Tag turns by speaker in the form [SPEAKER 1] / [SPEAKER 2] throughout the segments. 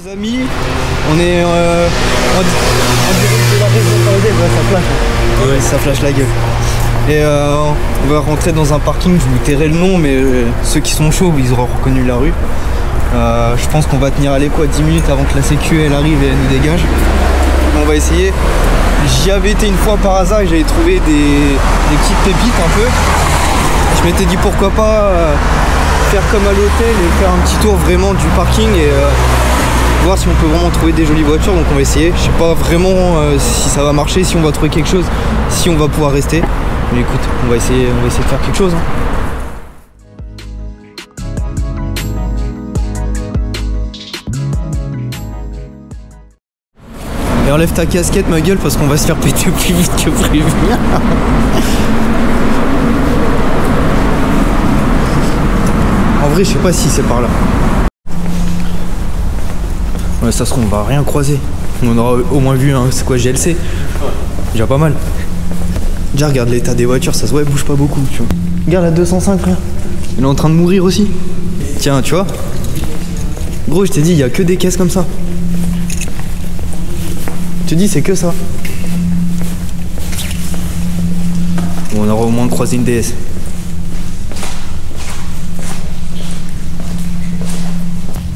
[SPEAKER 1] les amis, on est en direct de la région parisienne, ouais, ça flash. Hein. Ouais, ça flash la gueule. Et on va rentrer dans un parking, je vous tairai le nom, mais ceux qui sont chauds, ils auront reconnu la rue. Je pense qu'on va tenir à l'écho 10 minutes avant que la sécu elle arrive et elle nous dégage. On va essayer. J'y avais été une fois par hasard et j'avais trouvé des petites pépites un peu. Je m'étais dit pourquoi pas faire comme à l'hôtel et faire un petit tour vraiment du parking et voir si on peut vraiment trouver des jolies voitures. Donc on va essayer. Je sais pas vraiment si ça va marcher, si on va trouver quelque chose, si on va pouvoir rester. Mais écoute, on va essayer de faire quelque chose. Hein. Et enlève ta casquette ma gueule parce qu'on va se faire péter plus vite que prévu. En vrai je sais pas si c'est par là. Ouais ça se trouve on va rien croiser. On aura au moins vu c'est quoi GLC. Déjà pas mal. Déjà regarde l'état des voitures, ça se voit elle bouge pas beaucoup tu vois. Regarde la 205 frère. Elle est en train de mourir aussi. Tiens tu vois. Gros je t'ai dit il y a que des caisses comme ça. Je te dis c'est que ça. Bon, on aura au moins croisé une DS.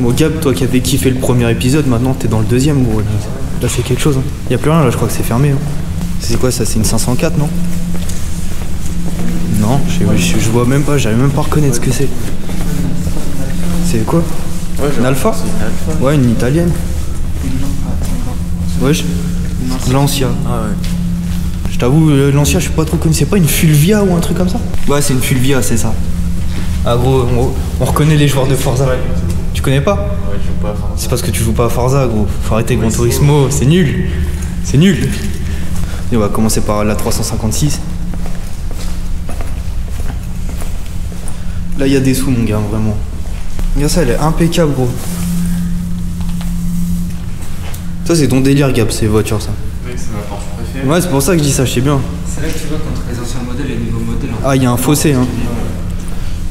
[SPEAKER 1] Bon Gab, toi qui avais kiffé le premier épisode, maintenant t'es dans le deuxième gros. T'as fait quelque chose hein. Y'a plus rien là, je crois que c'est fermé. Hein. C'est quoi ça? C'est une 504 non? Non, je vois même pas, j'arrive même pas à reconnaître ce que c'est. C'est quoi? Ouais, une Alpha? Ouais, une italienne. Ouais, Lancia. Ah ouais. Je t'avoue, Lancia, je suis pas trop connu. C'est pas une Fulvia ou un truc comme ça? Ouais, c'est une Fulvia, c'est ça. Ah gros, on reconnaît les joueurs de Forza. Ouais. Tu connais pas? Ouais, je joue pas à Forza. C'est parce que tu joues pas à Forza, gros. Faut arrêter Gran Turismo, c'est nul. C'est nul. Et on va commencer par la 356. Là, il y a des sous, mon gars, vraiment. Regarde ça, elle est impeccable, gros. Ça c'est ton délire Gab, ces voitures ça. Oui, c'est ma Porsche préférée. Ouais c'est pour ça que je dis ça, je sais bien. C'est là que tu vois qu'entre les anciens modèles et les nouveaux modèles. Ah il y a un fossé hein.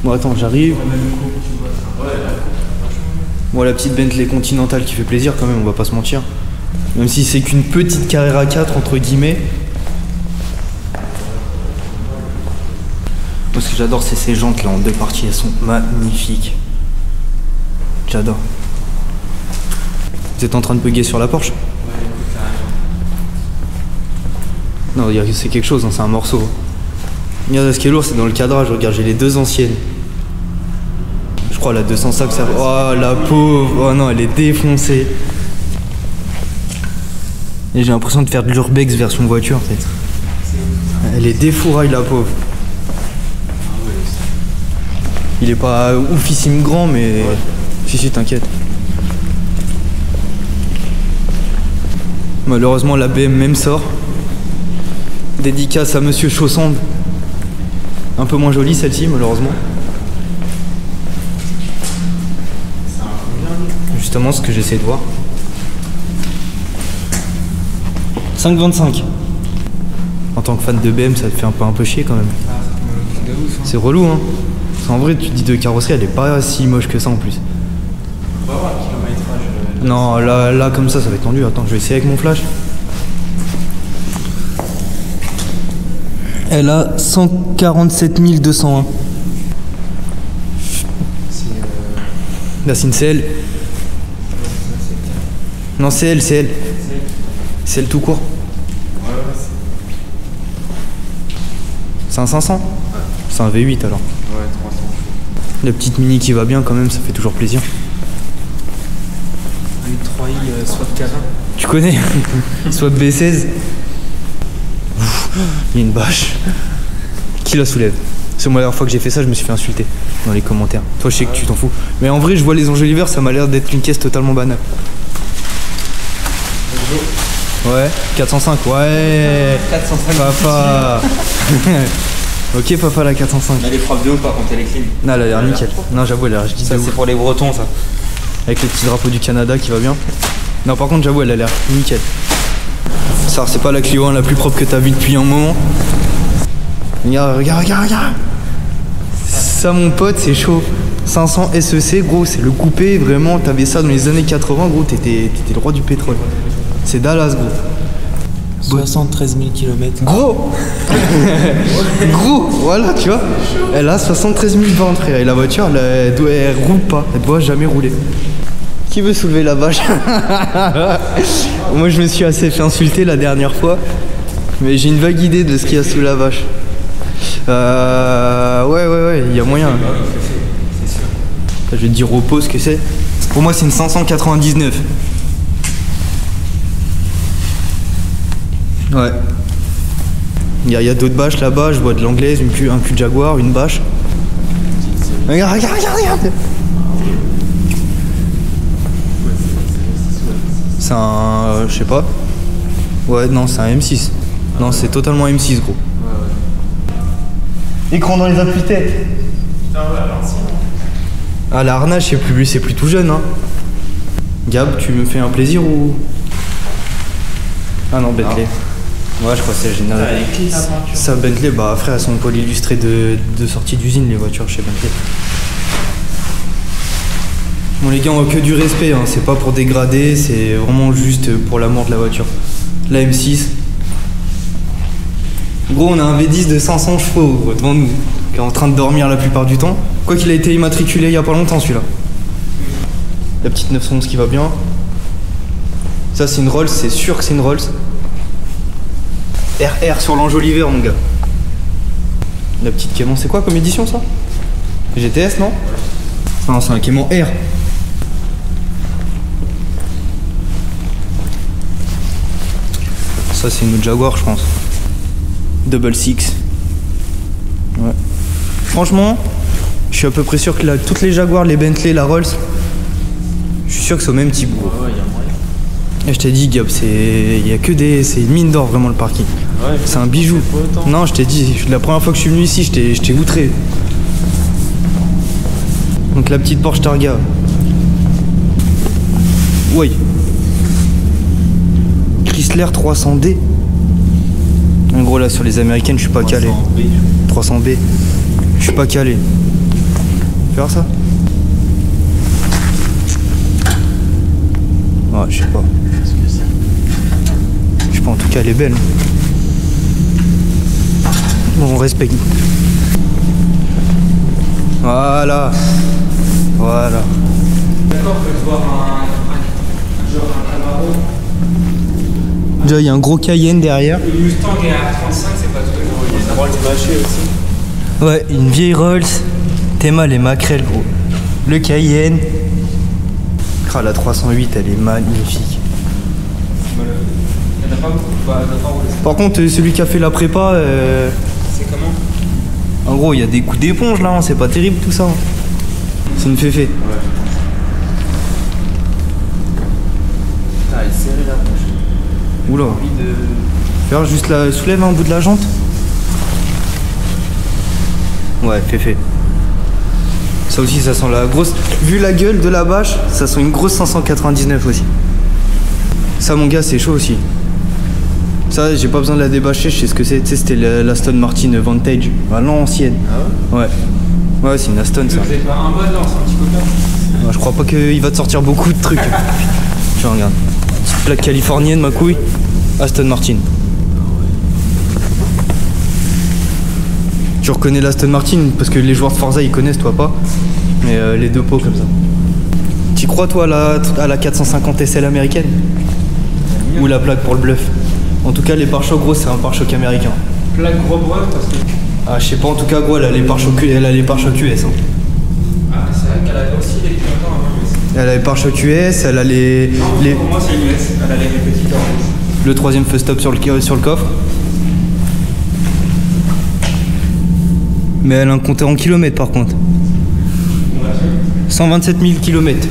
[SPEAKER 1] Bon attends j'arrive. Bon la petite Bentley Continental qui fait plaisir quand même, on va pas se mentir. Même si c'est qu'une petite Carrera 4 entre guillemets. Moi ce que j'adore c'est ces jantes là en deux parties, elles sont magnifiques. J'adore. Vous êtes en train de bugger sur la Porsche? Ouais, écoute, non, c'est quelque chose, hein, c'est un morceau. Regarde, ce qui est lourd, c'est dans le cadrage. Regarde, j'ai les deux anciennes. Je crois la 205, ça. Oh, la pauvre. Oh non, elle est défoncée. Et j'ai l'impression de faire de l'urbex version voiture, en fait. Elle est défouraille, la pauvre. Il est pas oufissime grand, mais. Si, t'inquiète. Malheureusement la BM même sort. Dédicace à Monsieur Chaussande. Un peu moins jolie celle-ci malheureusement. Justement ce que j'essaie de voir. 5,25. En tant que fan de BM ça te fait un peu chier quand même. C'est relou hein. En vrai tu te dis de carrosserie elle est pas si moche que ça en plus. Non, là comme ça va être tendu. Attends, je vais essayer avec mon flash. Elle a 147 201. Là, c'est une CL. Non, c'est elle. C'est elle tout court. C'est un 500 ? C'est un V8 alors. Ouais, 300. La petite mini qui va bien quand même, ça fait toujours plaisir. 3i Swap K20. Tu connais? Swap B16. Il y a une bâche. Qui la soulève? C'est moi la dernière fois que j'ai fait ça, je me suis fait insulter dans les commentaires. Toi je sais que tu t'en fous. Mais en vrai je vois les enjoliveurs, ça m'a l'air d'être une caisse totalement banale. Ouais, 405, ouais. 405. Papa. Ok papa la 405.
[SPEAKER 2] Elle est frappe de haut par contre elle est clean.
[SPEAKER 1] Non elle a l'air nickel. Non j'avoue elle a l'air.
[SPEAKER 2] Ça c'est pour les Bretons ça.
[SPEAKER 1] Avec le petit drapeau du Canada qui va bien. Non par contre j'avoue elle a l'air nickel. Ça c'est pas la Clio 1 la plus propre que t'as vue depuis un moment. Regarde. Ça mon pote c'est chaud. 500 SEC, gros, c'est le coupé, vraiment, t'avais ça dans les années 80, gros, t'étais le roi du pétrole. C'est Dallas, gros.
[SPEAKER 3] 73 000 km.
[SPEAKER 1] Gros gros, voilà, tu vois. Elle a 73 000 ventes, frère. Et la voiture, elle roule pas. Elle doit jamais rouler. Qui veut soulever la vache? Moi, je me suis assez fait insulter la dernière fois. Mais j'ai une vague idée de ce qu'il y a sous la vache. Ouais, il y a moyen. Je vais te dire au pot ce que c'est. Pour moi, c'est une 599. Ouais. Il y a d'autres bâches là-bas, je vois de l'anglaise, un cul de jaguar, une bâche. Regarde. C'est un... je sais pas. Ouais, non, c'est un M6. Non, c'est totalement M6, gros. Écran dans les appuis-têtes. Ah, la harnage, c'est plus tout jeune, hein. Gab, tu me fais un plaisir ou... Ah non, Bentley. Ouais, je crois que c'est général. Ça, Bentley, bah frère, elles sont pas illustrées de sortie d'usine, les voitures chez Bentley. Bon, les gars, on a que du respect, hein. C'est pas pour dégrader, c'est vraiment juste pour l'amour de la voiture. La M6. Gros, on a un V10 de 500 chevaux devant nous, qui est en train de dormir la plupart du temps. Quoi qu'il a été immatriculé il y a pas longtemps, celui-là. La petite 911 qui va bien. Ça, c'est une Rolls, c'est sûr que c'est une Rolls. RR sur l'enjoliver, mon gars. La petite Cayman, c'est quoi comme édition, ça? GTS, non? Non, c'est un Cayman R. Ça, c'est une autre Jaguar, je pense. Double Six. Ouais. Franchement, je suis à peu près sûr que toutes les Jaguars, les Bentley, la Rolls, je suis sûr que c'est au même type.
[SPEAKER 3] Ouais, y a moyen.
[SPEAKER 1] Et je t'ai dit, Gab, c'est une mine d'or, vraiment, le parking.
[SPEAKER 3] Ouais,
[SPEAKER 1] c'est un bijou. Non, je t'ai dit, la première fois que je suis venu ici, je t'ai outré. Donc la petite Porsche Targa. Oui. Chrysler 300D. En gros, là, sur les américaines, je suis pas calé. 300B. Je suis pas calé. Faire ça? Ah, je sais pas. Je sais pas, en tout cas, elle est belle. Bon, on respecte. Voilà. Voilà.
[SPEAKER 2] D'accord, on peut voir un Camaro.
[SPEAKER 1] Déjà, il y a un gros Cayenne derrière.
[SPEAKER 2] Le Mustang est à 35, c'est pas tout. Il y a une Rolls mâchée aussi.
[SPEAKER 1] Ouais, une vieille Rolls. Théma les maquerelles, gros. Le Cayenne. Ah, la 308, elle est magnifique.
[SPEAKER 2] Il y en a pas beaucoup. Bah, il y en a pas roulé.
[SPEAKER 1] Par contre, celui qui a fait la prépa,
[SPEAKER 2] C'est comment?
[SPEAKER 1] en gros, il y a des coups d'éponge là, hein, c'est pas terrible tout ça. C'est une féfé.
[SPEAKER 2] Ouais.
[SPEAKER 3] Ah, il est serré la bouche.
[SPEAKER 1] Oula. Faire juste la soulève un bout de la jante. Ouais, féfé. Ça aussi, ça sent la grosse. Vu la gueule de la bâche, ça sent une grosse 599 aussi. Ça, mon gars, c'est chaud aussi. Ça, j'ai pas besoin de la débâcher, je sais ce que c'est. Tu sais, c'était l'Aston Martin Vantage, à l'ancienne.
[SPEAKER 3] Ah ouais?
[SPEAKER 1] Ouais. Ouais, c'est une Aston, ça.
[SPEAKER 2] Vous avez pas un mode là, c'est un petit copain.
[SPEAKER 1] Ouais, je crois pas qu'il va te sortir beaucoup de trucs. Tu regardes. Petite plaque californienne, ma couille. Aston Martin. Tu reconnais l'Aston Martin parce que les joueurs de Forza ils connaissent, toi pas. Mais les deux pots comme ça. T'y crois toi à la 450 SL américaine? Ou la plaque pour le bluff? En tout cas les pare-chocs gros c'est un pare-choc américain.
[SPEAKER 2] Plaque gros bras parce que.
[SPEAKER 1] Ah je sais pas, en tout cas gros elle a les pare-chocs US. Hein.
[SPEAKER 2] Ah, c'est vrai qu'elle a aussi les clients avant US.
[SPEAKER 1] Elle a les pare-chocs US, elle a les.
[SPEAKER 2] Non, pour moi c'est une US. Elle a les petits oranges.
[SPEAKER 1] Le troisième feu stop sur le coffre. Mais elle a un compteur en kilomètres par contre. 127 000 km.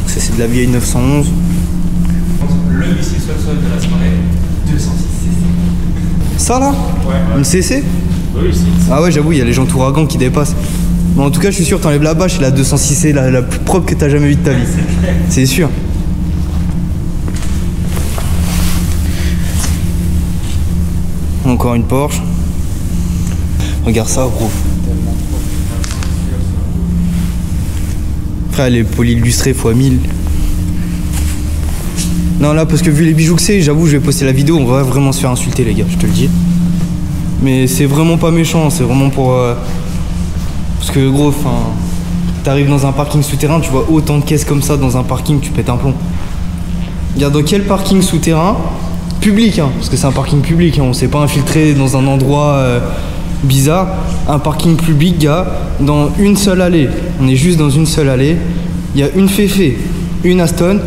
[SPEAKER 1] Ça c'est de la vieille 911.
[SPEAKER 2] Le missile sol de la soirée, 206 cc.
[SPEAKER 1] Ça là?
[SPEAKER 2] Ouais.
[SPEAKER 1] Une CC?
[SPEAKER 2] Oui, c'est.
[SPEAKER 1] Ah ouais j'avoue il y a les jantes ouragan qui dépassent. Mais en tout cas je suis sûr t'enlèves la bâche et la 206C la plus propre que t'as jamais vue de ta vie. C'est sûr. Encore une Porsche. Regarde ça, gros. Frère, elle est polyillustrée x 1000. Non, là, parce que vu les bijoux que c'est, j'avoue, je vais poster la vidéo, on va vraiment se faire insulter, les gars, je te le dis. Mais c'est vraiment pas méchant, c'est vraiment pour... Parce que, gros, enfin... T'arrives dans un parking souterrain, tu vois autant de caisses comme ça dans un parking, tu pètes un plomb. Regarde, dans quel parking souterrain public, hein, parce que c'est un parking public, hein, on s'est pas infiltré dans un endroit bizarre. Un parking public, gars, dans une seule allée. On est juste dans une seule allée. Il y a une Féfé, une Aston,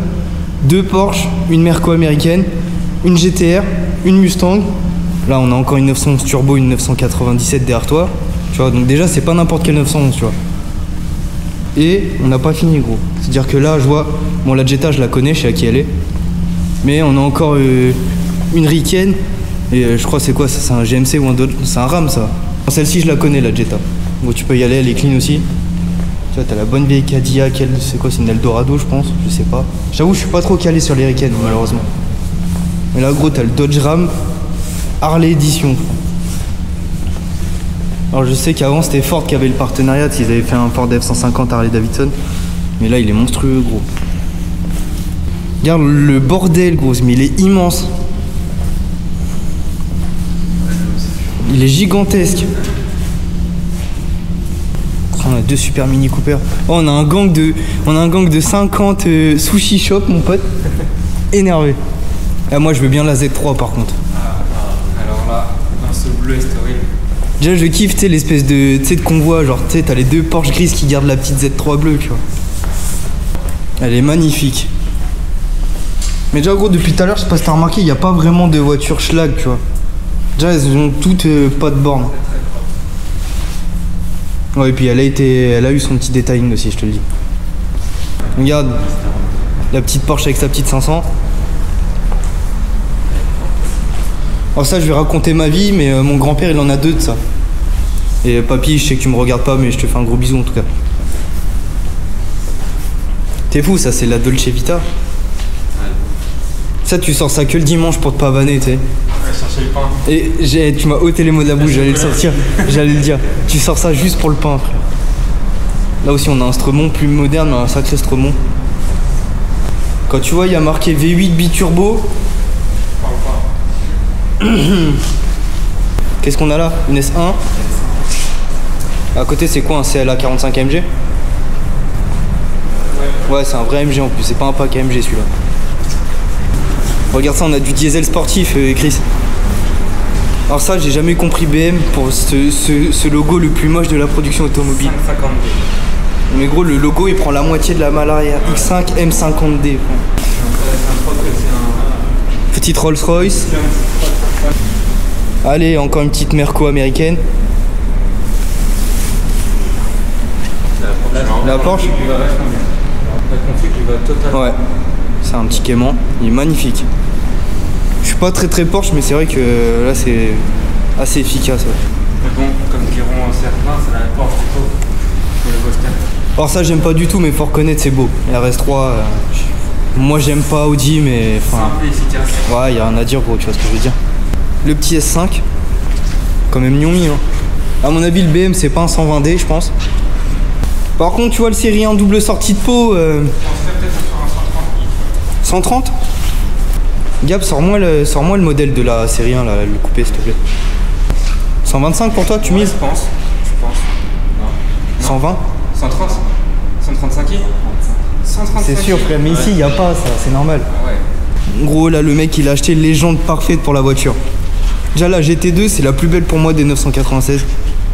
[SPEAKER 1] 2 Porsche, une Merco américaine, une GTR, une Mustang. Là, on a encore une 911 turbo, une 997 derrière toi. Tu vois, donc déjà, c'est pas n'importe quelle 911, tu vois. Et on n'a pas fini, gros. C'est-à-dire que là, je vois... Bon, la Jetta, je la connais, je sais à qui elle est. Mais on a encore une Riken. Et je crois c'est quoi? C'est un GMC ou un Dodge? C'est un Ram, ça. Celle-ci, je la connais, la Jetta. Bon, tu peux y aller, elle est clean aussi. Tu vois, t'as la bonne vieille Cadillac. C'est quoi? C'est une Eldorado, je pense. Je sais pas. J'avoue, je suis pas trop calé sur les Riken, malheureusement. Mais là, gros, t'as le Dodge Ram Harley Edition. Alors, je sais qu'avant, c'était Ford qui avait le partenariat. Ils avaient fait un Ford F-150 Harley Davidson. Mais là, il est monstrueux, gros. Regarde le bordel, gros, mais il est immense. Il est gigantesque. On a 2 super Mini Cooper. Oh, on a un gang de 50 sushi shop, mon pote. Énervé. Ah, moi, je veux bien la Z3 par contre.
[SPEAKER 2] Alors là, dans ce bleu historique.
[SPEAKER 1] Déjà, je kiffe, tu sais, l'espèce de, de convoi. Genre, tu sais, t'as les 2 Porsche grises qui gardent la petite Z3 bleue, tu vois. Elle est magnifique. Mais déjà, gros, depuis tout à l'heure, je sais pas si t'as remarqué, il n'y a pas vraiment de voiture schlag, tu vois. Déjà, elles ont toutes pas de borne. Ouais, et puis elle a eu son petit detailing aussi, je te le dis. Regarde, la petite Porsche avec sa petite 500. Alors ça, je vais raconter ma vie, mais mon grand-père, il en a 2 de ça. Et papy, je sais que tu me regardes pas, mais je te fais un gros bisou en tout cas. T'es fou, ça, c'est la Dolce Vita. Ça, tu sors ça que le dimanche pour te pavaner, tu sais.
[SPEAKER 2] Ouais, chercher le pain.
[SPEAKER 1] Et tu m'as ôté les mots de la bouche, j'allais le sortir, j'allais le dire. Tu sors ça juste pour le pain, frère. Là aussi, on a un Stremont plus moderne, mais un sacré Stremont. Quand tu vois, il y a marqué V8 biturbo. Qu'est-ce qu'on a là? Une S1. À côté, c'est quoi, un CLA 45 AMG? Ouais, c'est un vrai AMG en plus, c'est pas un pack AMG celui-là. Regarde ça, on a du diesel sportif, Chris. Alors ça, j'ai jamais compris BM pour ce logo le plus moche de la production automobile.
[SPEAKER 2] 550D.
[SPEAKER 1] Mais gros, le logo, il prend la moitié de la malle arrière. X5 M50D. Petite Rolls-Royce. Allez, encore une petite Merco américaine. La Porsche.
[SPEAKER 2] La config lui va totalement.
[SPEAKER 1] Ouais, c'est un petit Cayman, il est magnifique. Je suis pas très Porsche, mais c'est vrai que là c'est assez efficace. Ouais.
[SPEAKER 2] Mais bon, comme diront certains, c'est la Porsche plutôt pour le Boster.
[SPEAKER 1] Alors ça j'aime pas du tout, mais faut reconnaître c'est beau. La RS3, moi j'aime pas Audi, mais enfin.
[SPEAKER 2] Simple et efficace.
[SPEAKER 1] Ouais, y a rien à dire gros, tu vois ce que je veux dire. Le petit S5, quand même Gnongmi. Hein. À mon avis le BM c'est pas un 120D je pense. Par contre tu vois le série 1 double sortie de pot.
[SPEAKER 2] On se fait peut-être sur un 130.
[SPEAKER 1] 130 Gab, sors-moi le modèle de la série 1, là, le coupé s'il te plaît. 125 pour toi, tu mises?
[SPEAKER 2] Je pense. Non.
[SPEAKER 1] 120
[SPEAKER 2] 130 135 135.
[SPEAKER 1] C'est sûr frère, mais ici il n'y a pas ça, c'est normal.
[SPEAKER 2] Ah ouais.
[SPEAKER 1] Gros là le mec il a acheté légende parfaite pour la voiture. Déjà la GT2 c'est la plus belle pour moi des 996.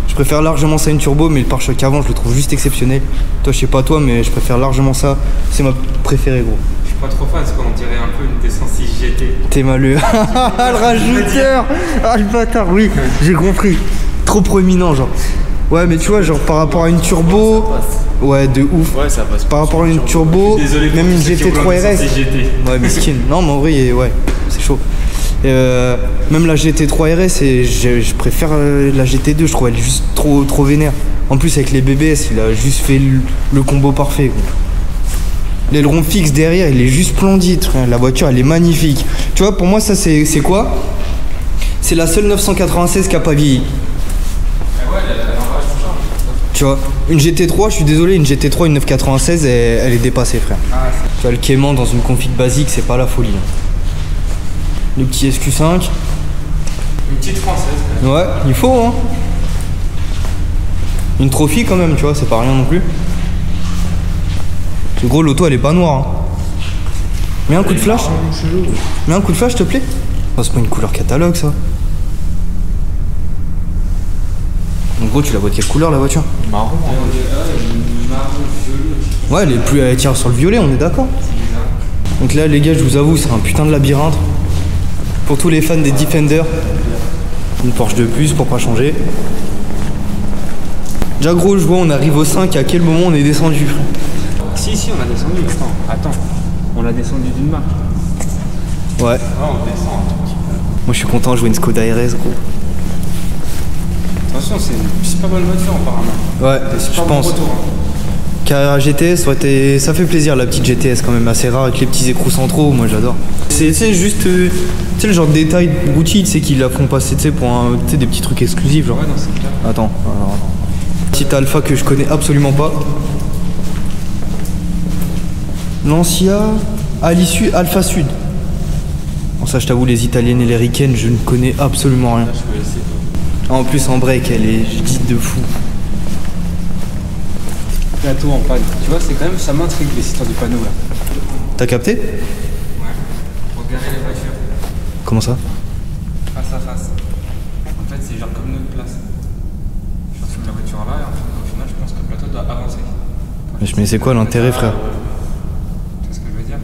[SPEAKER 1] Je préfère largement ça à une turbo, mais le pare-choc avant je le trouve juste exceptionnel. Toi je sais pas toi, mais je préfère largement ça. C'est ma préférée gros.
[SPEAKER 2] Je suis pas trop fan parce qu'on dirait un peu une D106 GT.
[SPEAKER 1] T'es malheureux. Le rajouteur. Ah le bâtard, oui, j'ai compris. Trop proéminent genre. Ouais mais tu vois genre par rapport à une turbo. Ouais de ouf.
[SPEAKER 3] Ouais, ça passe.
[SPEAKER 1] Par rapport à une turbo,
[SPEAKER 2] Désolé pour
[SPEAKER 1] même une
[SPEAKER 2] tous ceux qui
[SPEAKER 1] GT3
[SPEAKER 2] ont plein de
[SPEAKER 1] RS.
[SPEAKER 2] GT.
[SPEAKER 1] Ouais miskin. Non mais en vrai ouais, c'est chaud. Même la GT3 RS, je préfère la GT2, je trouve elle est juste trop vénère. En plus avec les BBS, il a juste fait le combo parfait. L'aileron fixe derrière, il est juste splendide. La voiture, elle est magnifique. Tu vois, pour moi, ça c'est quoi? C'est la seule 996 qui a pas vieilli.
[SPEAKER 2] Ah ouais, elle en rage tout ça.
[SPEAKER 1] Tu vois, une GT3, je suis désolé, une GT3, une 996, elle est dépassée, frère.
[SPEAKER 2] Ah,
[SPEAKER 1] Tu vois, le Cayman dans une config basique, c'est pas la folie. Le petit SQ5.
[SPEAKER 2] une petite française. Quand même.
[SPEAKER 1] Ouais, il faut, hein. Une trophy quand même, tu vois, c'est pas rien non plus. Ce gros, l'auto, elle est pas noire. Hein. Mets un coup de flash. Mets un coup de flash, s'il te plaît. Oh, c'est pas une couleur catalogue, ça. En gros, tu la vois de quelle couleur, la voiture?
[SPEAKER 3] Marron.
[SPEAKER 1] Ouais, elle tire sur le violet, on est d'accord. Donc là, les gars, je vous avoue, c'est un putain de labyrinthe. Pour tous les fans des Defender, une Porsche de plus pour pas changer. Déjà gros, je vois, on arrive au 5, à quel moment on est descendu?
[SPEAKER 2] Si, on a descendu. Attends. On l'a descendu d'une marque.
[SPEAKER 1] Ouais.
[SPEAKER 2] On descend.
[SPEAKER 1] Moi je suis content de jouer une Skoda RS, gros.
[SPEAKER 2] Attention, c'est une super bonne voiture apparemment.
[SPEAKER 1] Ouais,
[SPEAKER 2] Des super
[SPEAKER 1] je
[SPEAKER 2] bons
[SPEAKER 1] pense.
[SPEAKER 2] retours, hein.
[SPEAKER 1] Carrera GTS, ça fait plaisir, la petite GTS quand même, assez rare avec les petits écrous centraux, moi j'adore. C'est juste, tu sais, le genre de détail Gucci, tu sais, qu'ils la font passer, tu sais, pour des petits trucs exclusifs, genre.
[SPEAKER 2] Ouais, non, c'est clair.
[SPEAKER 1] Attends. Petite Alpha que je connais absolument pas. Lancia à l'issue Alpha Sud. Bon, ça, je t'avoue, les italiennes et les ricaines, je ne connais absolument rien.
[SPEAKER 2] Là, je peux laisser.
[SPEAKER 1] En plus, en break, elle est dite de fou.
[SPEAKER 2] Plateau en panne. Tu vois, c'est quand même, ça m'intrigue les histoires du panneau là.
[SPEAKER 1] T'as capté?
[SPEAKER 2] Ouais. Pour garer les voitures
[SPEAKER 1] Comment ça?
[SPEAKER 2] face à face. En fait, c'est genre comme notre place. Je pense que la voiture là, et au final, je pense que le plateau doit avancer.
[SPEAKER 1] Mais c'est quoi l'intérêt, frère?
[SPEAKER 2] Tu vois ce que je veux dire?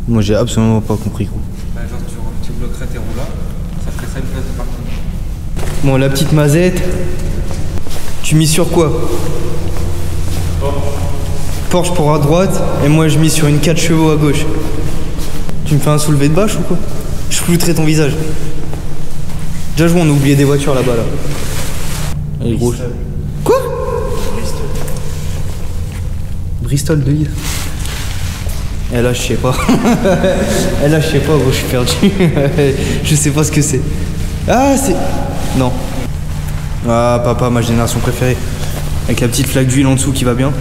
[SPEAKER 1] Moi, j'ai absolument pas compris, gros.
[SPEAKER 2] Là, genre, tu bloquerais tes roues là, ça ferait ça une place de parking.
[SPEAKER 1] Bon, la petite mazette, tu mises sur quoi? Porsche pour à droite, et moi je mise sur une 4 chevaux à gauche. Tu me fais un soulevé de bâche ou quoi? Je flouterai ton visage. Déjà, je vois, on a oublié des voitures là-bas, là. Elle est grosse. Quoi? Bristol de Lille. Et là, je sais pas. Et là, je sais pas, gros, je suis perdu. Je sais pas ce que c'est. Ah, c'est... Non. Ah, papa, ma génération préférée. Avec la petite flaque d'huile en dessous qui va bien.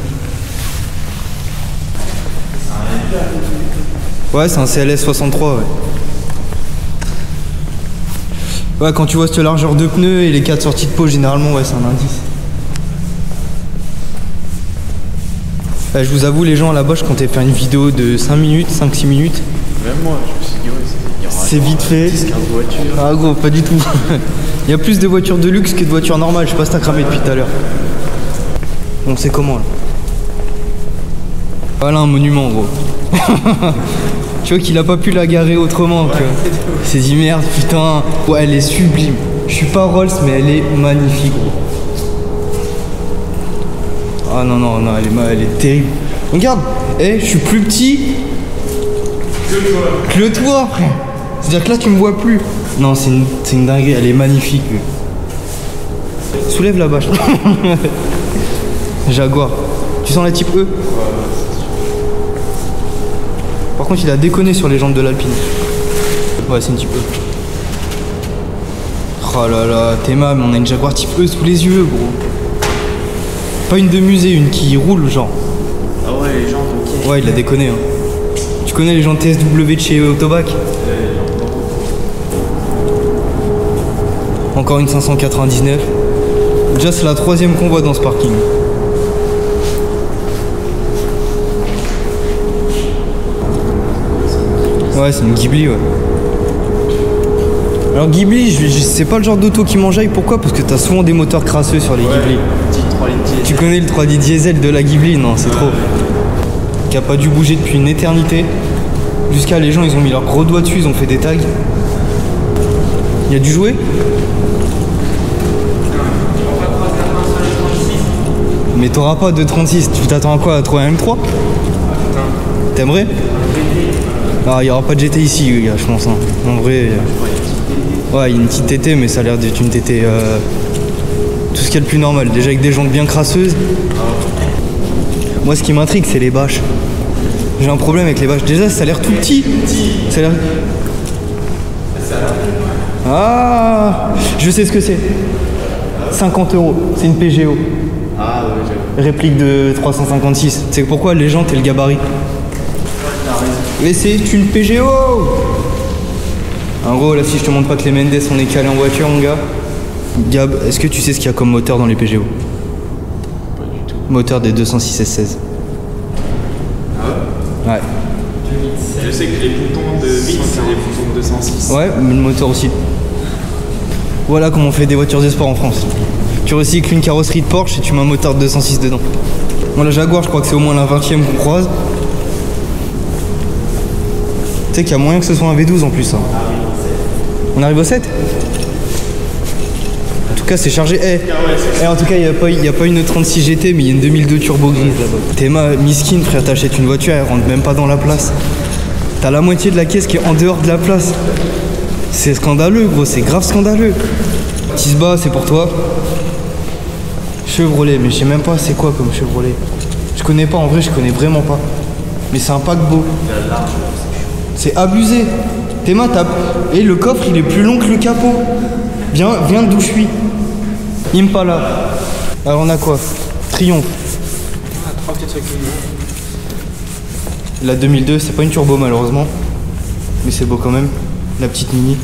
[SPEAKER 1] Ouais, c'est un CLS 63, ouais. Ouais, quand tu vois cette largeur de pneus et les 4 sorties de peau, généralement, ouais, c'est un indice. Ouais, je vous avoue, les gens, là-bas, je comptais faire une vidéo de 5 minutes, 5-6 minutes.
[SPEAKER 3] Même moi, je me suis dit, ouais,
[SPEAKER 1] C'est vite fait.
[SPEAKER 3] 10-15 voitures.
[SPEAKER 1] Ah, gros, pas du tout. Il y a plus de voitures de luxe que de voitures normales. Je sais pas si t'as cramé depuis tout à l'heure. Bon, c'est comment, là? Voilà un monument, gros. Tu vois qu'il a pas pu la garer autrement, tu vois. Il s'est dit merde, putain. Ouais, elle est sublime. Je suis pas Rolls, mais elle est magnifique, gros. Ah non, elle est terrible. Regarde, je suis plus petit que le toi, frère. C'est-à-dire que là, tu me vois plus. Non, c'est une dinguerie, elle est magnifique. Soulève la bâche. Jaguar. Tu sens la type E? Par contre, il a déconné sur les jantes de l'Alpine. Ouais, c'est une type E. Oh là là, t'es mal, mais on a une Jaguar type E sous les yeux, gros. Pas une de musée, une qui roule, genre.
[SPEAKER 3] Ah ouais, les gens, ok.
[SPEAKER 1] Ouais, il a déconné, hein. Tu connais les jantes TSW de chez Autobac? Encore une 599. Déjà, c'est la 3e qu'on voit dans ce parking. Ouais, c'est une Ghibli, ouais. Alors Ghibli, c'est pas le genre d'auto qui m'enjaille. Pourquoi? Parce que t'as souvent des moteurs crasseux sur les Ghibli.
[SPEAKER 3] Petit 3 litres diesel.
[SPEAKER 1] Tu connais le 3D diesel de la Ghibli? Non, c'est trop. Qui a pas dû bouger depuis une éternité. Jusqu'à les gens, ils ont mis leurs gros doigts dessus, ils ont fait des tags. Il y a du jouet? Mais t'auras pas de 36, tu t'attends à quoi? À trouver un M3? T'aimerais? Ah, il y aura pas de GT ici, les gars, je pense. Hein. En vrai, ouais, il y a une petite TT, mais ça a l'air d'être une TT. Tout ce qu'il y a de plus normal. Déjà avec des jantes bien crasseuses. Moi, ce qui m'intrigue, c'est les bâches. J'ai un problème avec les bâches. Déjà, ça a l'air tout petit. Ça a l'air. Ah, je sais ce que c'est. 50 €. C'est une PGO.
[SPEAKER 3] Ah ouais, j'avoue.
[SPEAKER 1] Réplique de 356. C'est pourquoi les gens, t'es le gabarit.
[SPEAKER 3] T'as raison.
[SPEAKER 1] Mais c'est une PGO. En gros, là, si je te montre pas que les Mendes, on est calé en voiture, mon gars. Gab, est-ce que tu sais ce qu'il y a comme moteur dans les PGO?
[SPEAKER 3] Pas du tout.
[SPEAKER 1] Moteur des 206 S16.
[SPEAKER 3] Ah ouais?
[SPEAKER 1] Ouais.
[SPEAKER 3] Je sais que les boutons de 8, c'est les boutons de 206.
[SPEAKER 1] Ouais, mais le moteur aussi. Voilà comment on fait des voitures de sport en France. Tu recycles une carrosserie de Porsche et tu mets un moteur de 206 dedans. Bon, la Jaguar, je crois que c'est au moins la 20e qu'on croise. Tu sais qu'il y a moyen que ce soit un V12 en plus, ça. On arrive au 7? En tout cas, c'est chargé. En tout cas, il n'y a pas une 36 GT, mais il y a une 2002 turbo grise là-bas. Théma, miskin, frère, t'achètes une voiture, elle rentre même pas dans la place. T'as la moitié de la caisse qui est en dehors de la place. C'est scandaleux, gros, c'est grave scandaleux. Tisba, c'est pour toi. Chevrolet, mais je sais même pas c'est quoi comme Chevrolet. Je connais pas, en vrai, je connais vraiment pas. Mais c'est un paquebot. C'est abusé. Théma, et le coffre, il est plus long que le capot. Viens d'où je suis. Impala. Alors on a quoi? Triomphe.
[SPEAKER 2] Ah, 3 petits trucs mignons.
[SPEAKER 1] La 2002, c'est pas une turbo malheureusement. Mais c'est beau quand même. La petite Mini.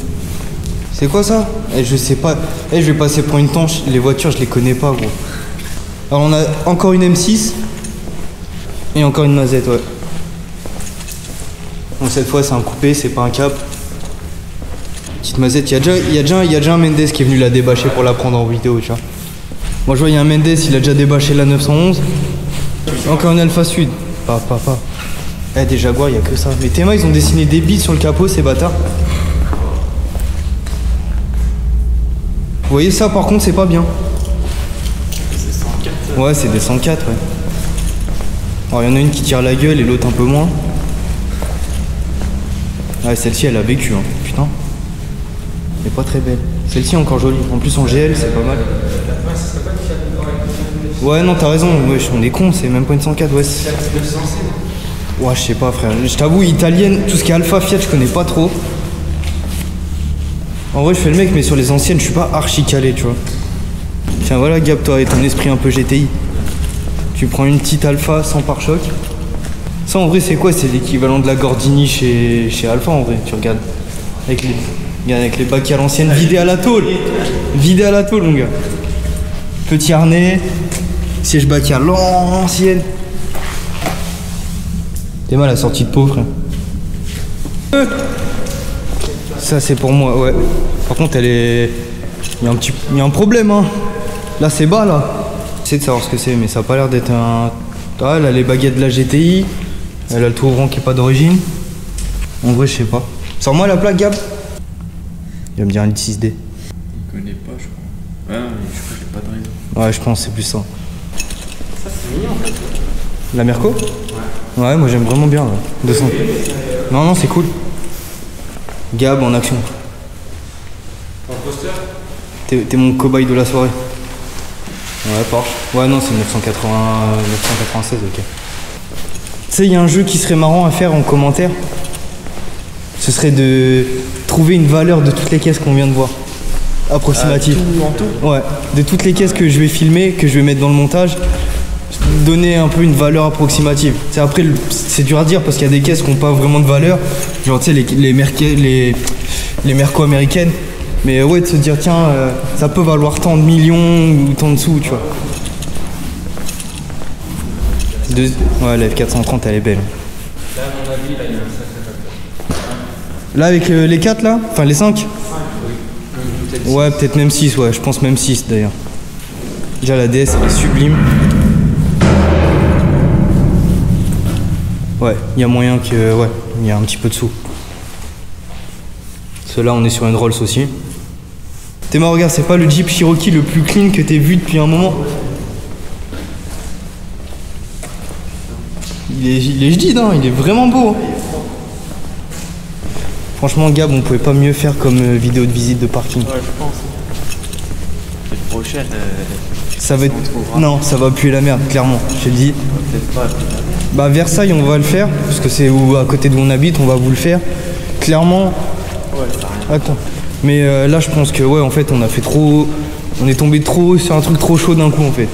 [SPEAKER 1] C'est quoi ça? Je sais pas. Je vais passer pour une tanche. Les voitures, je les connais pas, gros. Alors on a encore une M6. Et encore une Mazette, ouais. Bon, cette fois, c'est un coupé, c'est pas un cap. Petite Mazette. Il y a déjà un Mendes qui est venu la débâcher pour la prendre en vidéo, tu vois. Moi, je vois, il y a un Mendes, il a déjà débâché la 911. Encore une Alpha Sud. Pas. Des Jaguars, il n'y a que ça. Mais Théma, ils ont dessiné des bits sur le capot, ces bâtards. Vous voyez ça, par contre, c'est pas bien.
[SPEAKER 3] C'est 104.
[SPEAKER 1] Ouais, c'est des 104, ouais. Alors, il y en a une qui tire la gueule et l'autre un peu moins. Ouais, celle-ci, elle a vécu, hein. Putain. Elle est pas très belle. Celle-ci est encore jolie. En plus, en GL, c'est pas mal. Ouais, non, t'as raison. Wesh, on est con, c'est même pas une 104, ouais. Ouais, je sais pas, frère. Je t'avoue, italienne, tout ce qui est Alpha Fiat, je connais pas trop. En vrai, je fais le mec, mais sur les anciennes, je suis pas archi calé, tu vois. Tiens, voilà, Gab, toi, avec ton esprit un peu GTI. Tu prends une petite Alpha sans pare-choc. Ça, en vrai, c'est quoi? C'est l'équivalent de la Gordini chez Alpha, en vrai. Tu regardes. Avec les bacs à l'ancienne, vidés à la tôle. Vidés à la tôle, mon gars. Petit harnais. Siège bac à l'ancienne. T'es mal à la sortie de peau, frère. Ça, c'est pour moi, ouais. Par contre, elle est... Il y a un problème, hein. Là, c'est bas, là. J'essaie de savoir ce que c'est, mais ça a pas l'air d'être un... Ah, elle a les baguettes de la GTI. Elle a le tout ouvrant qui est pas d'origine. En vrai, je sais pas. Sors-moi la plaque, Gab. Il va me dire un 6D.
[SPEAKER 3] Il connaît pas, je crois. Ouais, mais je crois que j'ai pas de raison.
[SPEAKER 1] Ouais, je pense que c'est plus ça.
[SPEAKER 2] Ça, c'est mignon en fait.
[SPEAKER 1] La Merco? Ouais, moi j'aime vraiment bien. Ouais. 200. Non, c'est cool. Gab en action.
[SPEAKER 2] Pour le poster?
[SPEAKER 1] T'es mon cobaye de la soirée. Ouais, Porsche. Ouais, non, c'est 996, ok. Tu sais, il y a un jeu qui serait marrant à faire en commentaire. Ce serait de trouver une valeur de toutes les caisses qu'on vient de voir. Approximative.
[SPEAKER 3] Tout en tout?
[SPEAKER 1] Ouais, de toutes les caisses que je vais filmer, que je vais mettre dans le montage, donner un peu une valeur approximative. C'est après, c'est dur à dire parce qu'il y a des caisses qui n'ont pas vraiment de valeur, genre tu sais les Merco américaines. Mais ouais, de se dire tiens, ça peut valoir tant de millions ou tant de sous, tu vois. Ouais, la F430, elle est belle.
[SPEAKER 2] Là, à mon avis, là, il y a un sacré facteur.
[SPEAKER 1] Là, avec les 4 là, enfin les 5. Ouais, peut-être même 6, ouais, je pense même 6 d'ailleurs. Déjà la DS elle est sublime. Ouais, il y a moyen que... Ouais, il y a un petit peu de sous. Ceux-là, on est sur une Rolls aussi. Théma, regarde, c'est pas le Jeep Cherokee le plus clean que t'aies vu depuis un moment. Il est jadid, hein, il est vraiment beau. Hein. Franchement, Gab, on pouvait pas mieux faire comme vidéo de visite de parking.
[SPEAKER 3] Ouais, je pense. Les prochaines,
[SPEAKER 1] ça va être... Non, ça va puer la merde, clairement, je te le dis.
[SPEAKER 3] peut-être pas.
[SPEAKER 1] Bah Versailles, on va le faire, parce que c'est à côté d'où on habite, on va vous le faire. Clairement...
[SPEAKER 3] Ouais, ça rien.
[SPEAKER 1] Attends. Mais là je pense que ouais en fait on a fait trop. On est tombé trop sur un truc trop chaud d'un coup en fait.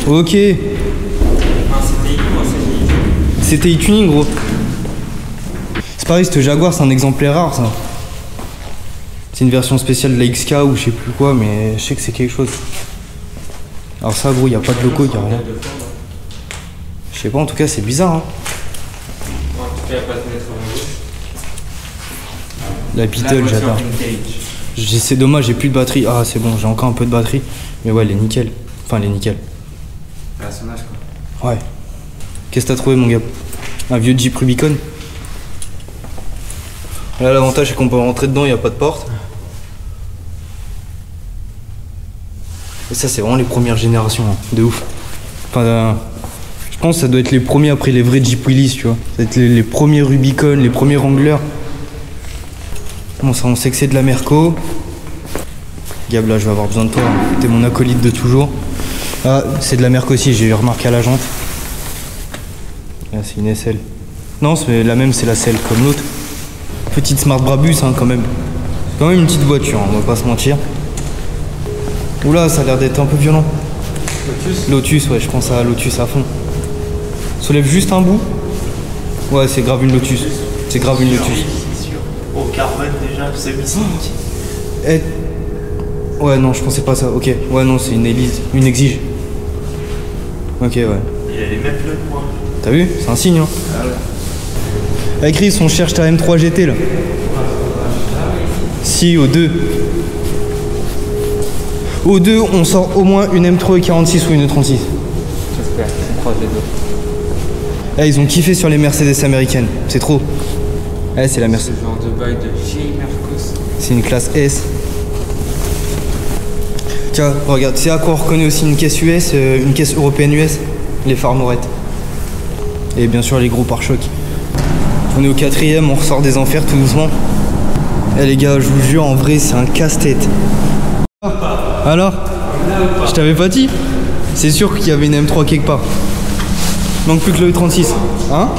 [SPEAKER 1] Ok.
[SPEAKER 2] Un CTI ou un CTI?
[SPEAKER 1] CTI tuning gros. C'est pareil, ce Jaguar c'est un exemplaire rare ça. C'est une version spéciale de la XK ou je sais plus quoi, mais je sais que c'est quelque chose. Alors ça gros, y a pas de loco, y a rien. Je sais pas, en tout cas c'est bizarre hein.
[SPEAKER 2] En tout cas, il n'y a pas de fenêtre avant gauche.
[SPEAKER 1] La Beetle, j'adore. C'est dommage, j'ai plus de batterie. Ah c'est bon, j'ai encore un peu de batterie. Mais ouais, elle est nickel. Enfin, elle est nickel.
[SPEAKER 2] À son âge quoi.
[SPEAKER 1] Ouais. Qu'est-ce que t'as trouvé mon gars? Un vieux Jeep Rubicon. Là l'avantage c'est qu'on peut rentrer dedans, il n'y a pas de porte. Et ça c'est vraiment les premières générations, hein. De ouf. Enfin, je pense que ça doit être les premiers après les vrais Jeep Willys, tu vois. Ça doit être les premiers Rubicon, les premiers Wrangler. Bon ça on sait que c'est de la Merco. Gab là je vais avoir besoin de toi, hein. T'es mon acolyte de toujours. Ah c'est de la Merco aussi, j'ai remarqué à la jante. Là c'est une SL. Non c'est la même, c'est la SL comme l'autre. Petite Smart Brabus hein, quand même. C'est quand même une petite voiture, hein, on va pas se mentir. Oula, ça a l'air d'être un peu violent.
[SPEAKER 2] Lotus?
[SPEAKER 1] Lotus, ouais, je pense à Lotus à fond. Soulève juste un bout. Ouais, c'est grave une Lotus. C'est grave une Lotus.
[SPEAKER 4] Au carbone déjà, c'est mythique.
[SPEAKER 1] Eh... Ouais, non, je pensais pas ça. Ok, ouais, non, c'est une Elise. Une Exige. Ok, ouais.
[SPEAKER 4] Il a les mêmes pneus que moi.
[SPEAKER 1] T'as vu? C'est un signe, hein.
[SPEAKER 4] Ah ouais.
[SPEAKER 1] Avec Chris, on cherche ta M3 GT là. Si, au 2. Au 2, on sort au moins une M3 E46 ou une E36.
[SPEAKER 2] J'espère, on croise les deux.
[SPEAKER 1] Eh, ils ont kiffé sur les Mercedes américaines. C'est trop. Eh, c'est la Mercedes.
[SPEAKER 2] Ce genre de bail de vieille Mercos.
[SPEAKER 1] C'est une classe S. Tiens, regarde, c'est à quoi on reconnaît aussi une caisse US, une caisse européenne US? Les phares morettes. Et bien sûr les gros pare-chocs. On est au 4ème, on ressort des enfers tout doucement. Eh les gars, je vous jure, en vrai, c'est un casse-tête. Alors? Je t'avais pas dit? C'est sûr qu'il y avait une M3 quelque part. Manque plus que le E36. Hein?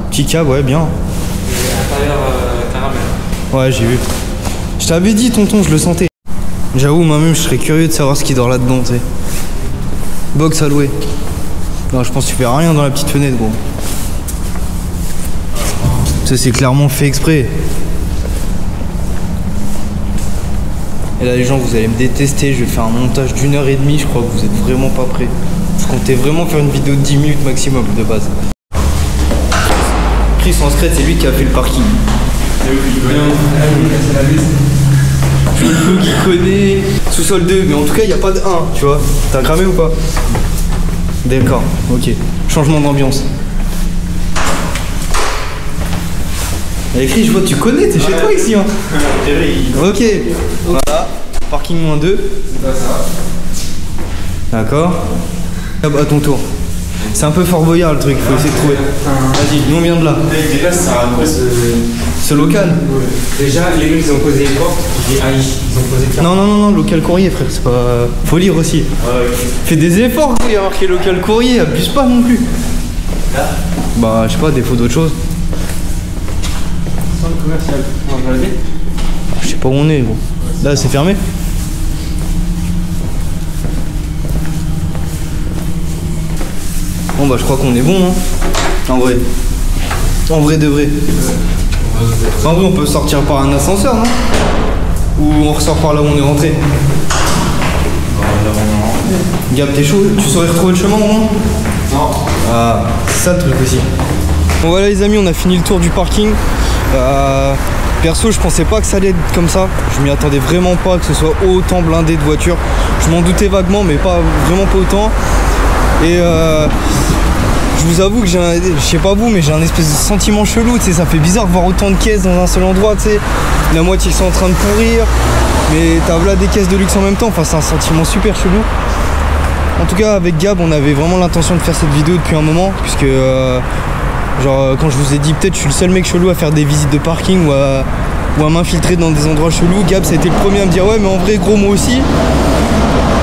[SPEAKER 1] Petit cab, ouais, bien.
[SPEAKER 2] Intérieur caramel.
[SPEAKER 1] Ouais, j'ai vu. Je t'avais dit, tonton, je le sentais. J'avoue, moi-même, je serais curieux de savoir ce qui dort là-dedans, tu sais. Box à louer. Non, je pense que tu fais rien dans la petite fenêtre, gros. Ça, c'est clairement fait exprès. Et là, les gens, vous allez me détester. Je vais faire un montage d'1h30. Je crois que vous êtes vraiment pas prêts. Je comptais vraiment faire une vidéo de 10 minutes maximum, de base. Chris, en secret, c'est lui qui a fait le parking. Je le qui connaît. Sous-sol 2, mais en tout cas, il n'y a pas de 1, tu vois. T'as cramé ou pas? D'accord, ok. Changement d'ambiance. Et Chris, je vois, tu connais, t'es chez toi ici, hein. Ok, voilà. Parking -2. D'accord. À ton tour. C'est un peu Fort Boyard le truc, faut essayer de trouver. Vas-y, nous on vient de là.
[SPEAKER 3] Déjà, ça sert à quoi
[SPEAKER 1] Ce local?
[SPEAKER 2] Déjà, les mecs, ils ont posé les portes. J'ai dit, ils ont posé les
[SPEAKER 1] Non, non, non, non, local courrier, frère, c'est pas. Faut lire aussi. Fais des efforts, il y a marqué local courrier, abuse pas non plus. Bah, je sais pas, défaut d'autre chose.
[SPEAKER 2] Centre commercial. On va regarder.
[SPEAKER 1] Je sais pas où on est, gros. Là, c'est fermé? Bon, bah, je crois qu'on est bon, hein. En vrai. En vrai de vrai. En vrai, on peut sortir par un ascenseur, non? Ou on ressort par là où on est rentré? Gab, t'es chaud? Tu saurais retrouver le chemin au moins?
[SPEAKER 2] Non.
[SPEAKER 1] Ah, c'est ça le truc aussi. Bon voilà les amis, on a fini le tour du parking. Perso, je pensais pas que ça allait être comme ça. Je m'y attendais vraiment pas que ce soit autant blindé de voitures. Je m'en doutais vaguement, mais pas vraiment pas autant. Et je vous avoue que j'ai un, je sais pas vous, mais j'ai un espèce de sentiment chelou. Tu sais, ça fait bizarre de voir autant de caisses dans un seul endroit. Tu sais, la moitié qui sont en train de pourrir, mais t'as là des caisses de luxe en même temps. Enfin, c'est un sentiment super chelou. En tout cas, avec Gab, on avait vraiment l'intention de faire cette vidéo depuis un moment, puisque genre quand je vous ai dit peut-être je suis le seul mec chelou à faire des visites de parking ou à m'infiltrer dans des endroits chelous. Gab, ça a été le premier à me dire ouais mais en vrai gros moi aussi.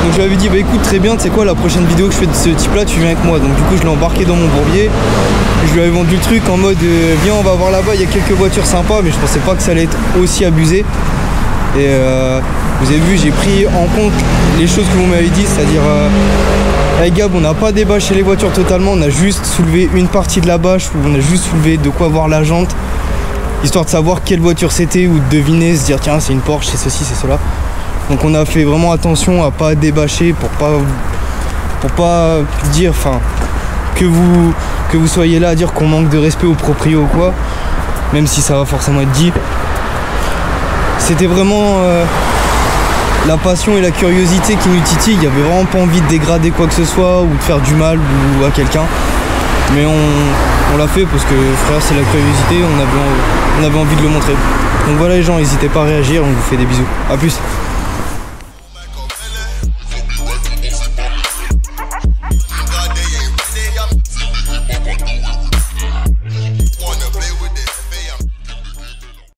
[SPEAKER 1] Donc je lui avais dit bah écoute très bien, tu sais quoi, la prochaine vidéo que je fais de ce type là tu viens avec moi. Donc du coup je l'ai embarqué dans mon bourbier. Je lui avais vendu le truc en mode viens on va voir là-bas, il y a quelques voitures sympas, mais je pensais pas que ça allait être aussi abusé. Et vous avez vu, j'ai pris en compte les choses que vous m'avez dit, c'est-à-dire avec Gab on n'a pas débâché les voitures totalement, on a juste soulevé une partie de la bâche, où on a juste soulevé de quoi voir la jante, histoire de savoir quelle voiture c'était ou de deviner, se dire tiens c'est une Porsche, c'est ceci, c'est cela. Donc on a fait vraiment attention à pas débâcher pour pas dire, enfin, que vous soyez là à dire qu'on manque de respect aux proprios ou quoi, même si ça va forcément être dit. C'était vraiment la passion et la curiosité qui nous titillent. Il n'y avait vraiment pas envie de dégrader quoi que ce soit ou de faire du mal ou à quelqu'un. Mais on l'a fait parce que frère c'est la curiosité, on avait envie de le montrer. Donc voilà les gens, n'hésitez pas à réagir, on vous fait des bisous. A plus.